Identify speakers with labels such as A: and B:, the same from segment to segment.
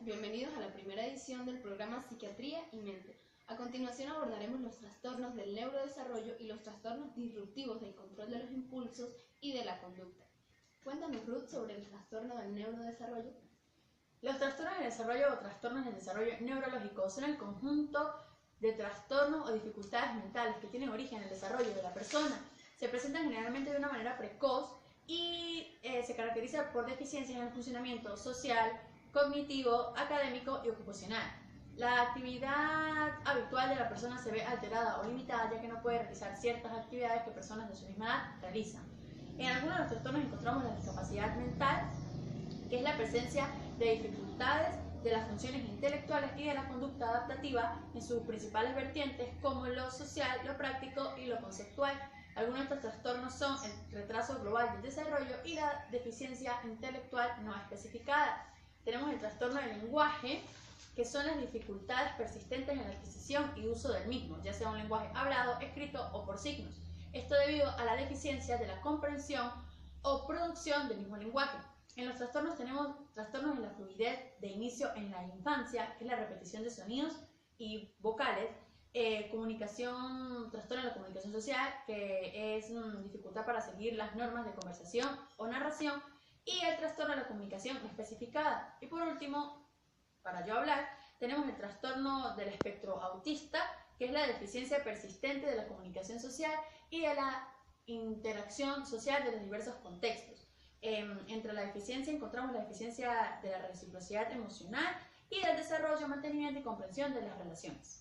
A: bienvenidos a la primera edición del programa Psiquiatría y Mente. A continuación abordaremos los trastornos del neurodesarrollo y los trastornos disruptivos del control de los impulsos y de la conducta. Cuéntanos, Ruth, sobre el trastorno del neurodesarrollo.
B: Los trastornos del desarrollo o trastornos del desarrollo neurológico son el conjunto de trastornos o dificultades mentales que tienen origen en el desarrollo de la persona. Se presentan generalmente de una manera precoz y se caracteriza por deficiencias en el funcionamiento social, cognitivo, académico y ocupacional. La actividad habitual de la persona se ve alterada o limitada, ya que no puede realizar ciertas actividades que personas de su misma edad realizan. En algunos de los trastornos encontramos la discapacidad mental, que es la presencia de dificultades de las funciones intelectuales y de la conducta adaptativa en sus principales vertientes, como lo social, lo práctico y lo conceptual. Algunos de estos trastornos son el retraso global del desarrollo y la deficiencia intelectual no especificada. Tenemos el trastorno del lenguaje, que son las dificultades persistentes en la adquisición y uso del mismo, ya sea un lenguaje hablado, escrito o por signos. Esto debido a la deficiencia de la comprensión o producción del mismo lenguaje. En los trastornos tenemos trastornos en la fluidez de inicio en la infancia, que es la repetición de sonidos y vocales, trastorno en la comunicación social, que es dificultad para seguir las normas de conversación o narración, y el trastorno de la comunicación especificada. Y por último, para yo hablar, tenemos el trastorno del espectro autista, que es la deficiencia persistente de la comunicación social y de la interacción social de los diversos contextos. Entre la deficiencia encontramos la deficiencia de la reciprocidad emocional y del desarrollo, mantenimiento y comprensión de las relaciones.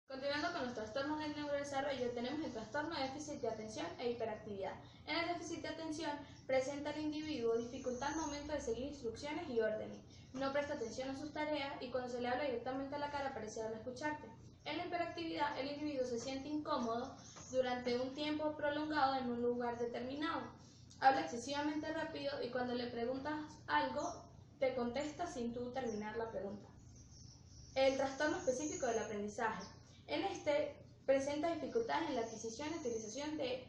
A: Continuando con los trastornos del neurodesarrollo, tenemos el trastorno de déficit de atención e hiperactividad. En el déficit de atención presenta al individuo dificultad al momento de seguir instrucciones y órdenes, no presta atención a sus tareas y cuando se le habla directamente a la cara parece no escucharte. En la hiperactividad, el individuo se siente incómodo durante un tiempo prolongado en un lugar determinado. Habla excesivamente rápido y cuando le preguntas algo, te contesta sin tú terminar la pregunta. El trastorno específico del aprendizaje. En este presenta dificultades en la adquisición y utilización de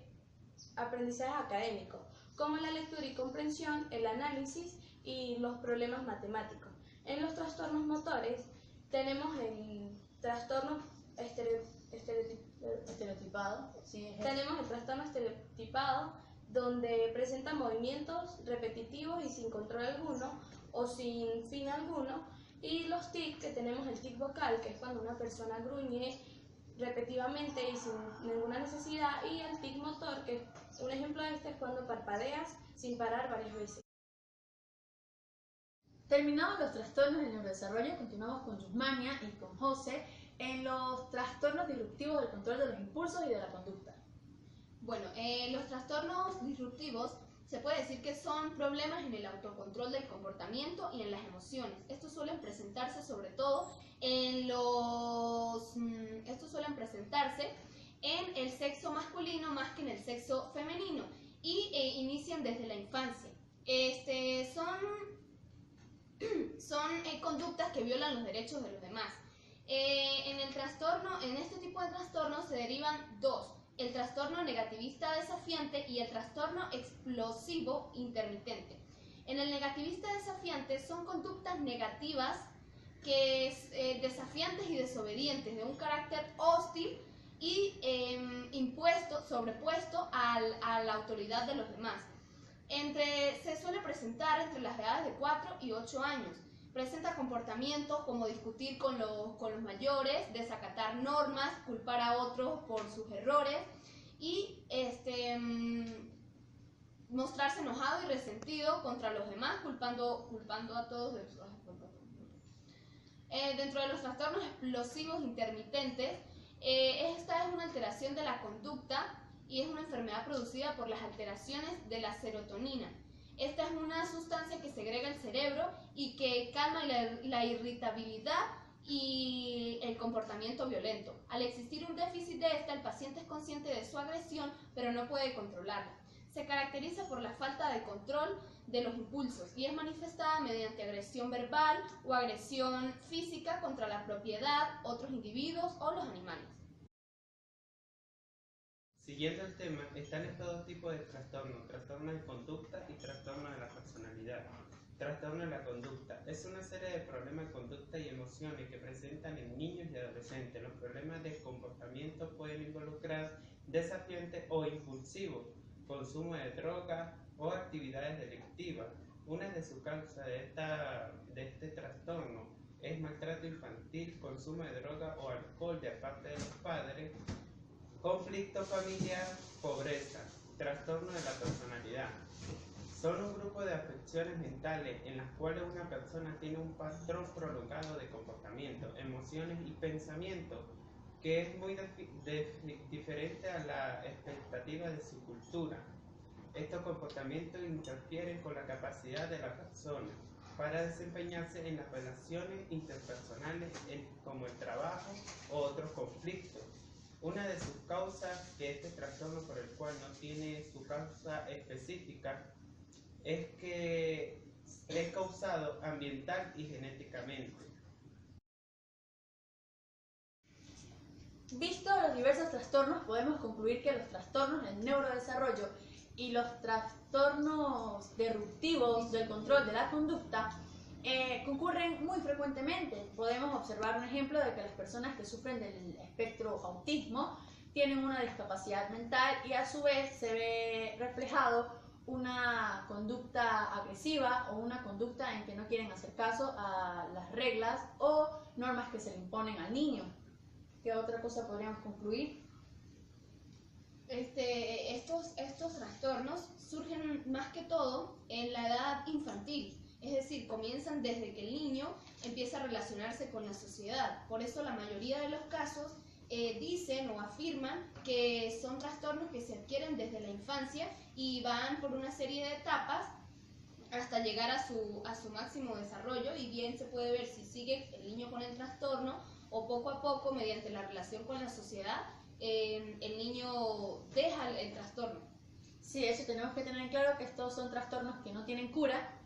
A: aprendizajes académicos, como la lectura y comprensión, el análisis y los problemas matemáticos. En los trastornos motores tenemos el trastorno estereotipado. Tenemos el trastorno estereotipado, donde presenta movimientos repetitivos y sin control alguno o sin fin alguno. Y los tics, que tenemos el tic vocal, que es cuando una persona gruñe repetitivamente y sin ninguna necesidad, y el tic motor, que un ejemplo de este es cuando parpadeas sin parar varias veces.
B: Terminados los trastornos del neurodesarrollo, continuamos con Yusmania y con José en los trastornos disruptivos del control de los impulsos y de la conducta.
A: Bueno, los trastornos disruptivos se puede decir que son problemas en el autocontrol del comportamiento y en las emociones. Estos suelen presentarse sobre todo en el sexo masculino más que en el sexo femenino y inician desde la infancia. Son conductas que violan los derechos de los demás. En este tipo de trastornos se derivan dos: el trastorno negativista desafiante y el trastorno explosivo intermitente. En el negativista desafiante son conductas negativas desafiantes y desobedientes, de un carácter hostil y sobrepuesto a la autoridad de los demás. Se suele presentar entre las edades de 4 y 8 años. Presenta comportamientos como discutir con los mayores, desacatar normas, culpar a otros por sus errores y mostrarse enojado y resentido contra los demás, culpando a todos de sus dentro de los trastornos explosivos intermitentes, esta es una alteración de la conducta y es una enfermedad producida por las alteraciones de la serotonina. Esta es una sustancia que segrega el cerebro y que calma la irritabilidad y el comportamiento violento. Al existir un déficit de esta, el paciente es consciente de su agresión, pero no puede controlarla. Se caracteriza por la falta de control de los impulsos y es manifestada mediante agresión verbal o agresión física contra la propiedad, otros individuos o los animales.
C: Siguiendo el tema, están estos dos tipos tipos de trastornos: trastorno de conducta y trastorno de la personalidad. Trastorno de la conducta es una serie de problemas de conducta y emociones que presentan en niños y adolescentes. Los problemas de comportamiento pueden involucrar desafiante o impulsivo, consumo de drogas o actividades delictivas. Una de sus causas de este trastorno es maltrato infantil, consumo de droga o alcohol de parte de los padres, conflicto familiar, pobreza. Trastorno de la personalidad son un grupo de afecciones mentales en las cuales una persona tiene un patrón prolongado de comportamiento, emociones y pensamiento que es muy diferente a la expectativa de su cultura. Estos comportamientos interfieren con la capacidad de la persona para desempeñarse en las relaciones interpersonales como el trabajo o otros conflictos. Una de sus causas, que este trastorno por el cual no tiene su causa específica, es que es causado ambiental y genéticamente.
B: Visto los diversos trastornos, podemos concluir que los trastornos del neurodesarrollo y los trastornos disruptivos del control de la conducta concurren muy frecuentemente. Podemos observar un ejemplo de que las personas que sufren del espectro autismo tienen una discapacidad mental y a su vez se ve reflejado una conducta agresiva o una conducta en que no quieren hacer caso a las reglas o normas que se le imponen al niño. ¿Qué otra cosa podríamos concluir?
D: Estos trastornos surgen más que todo en la edad infantil, es decir, comienzan desde que el niño empieza a relacionarse con la sociedad. Por eso la mayoría de los casos dicen o afirman que son trastornos que se adquieren desde la infancia y van por una serie de etapas hasta llegar a su máximo desarrollo, y bien se puede ver si sigue el niño con el trastorno o poco a poco, mediante la relación con la sociedad, el niño deja el trastorno.
B: Sí, eso tenemos que tener en claro, que estos son trastornos que no tienen cura,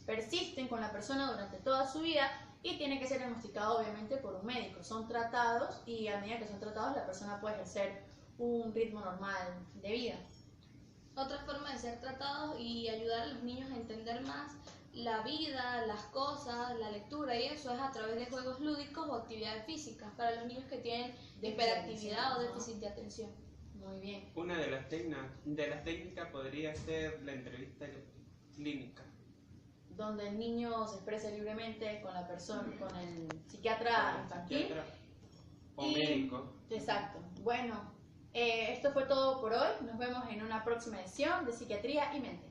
B: persisten con la persona durante toda su vida y tiene que ser diagnosticado obviamente por un médico. Son tratados y a medida que son tratados la persona puede ejercer un ritmo normal de vida.
A: Otra forma de ser tratados y ayudar a los niños a entender más la vida, las cosas, la lectura y eso es a través de juegos lúdicos o actividades físicas para los niños que tienen hiperactividad o déficit de atención.
B: Muy bien.
C: Una de las técnicas podría ser la entrevista clínica,
B: donde el niño se expresa libremente con la persona, con el psiquiatra infantil
C: o médico.
B: Exacto. Bueno, esto fue todo por hoy. Nos vemos en una próxima edición de Psiquiatría y Mente.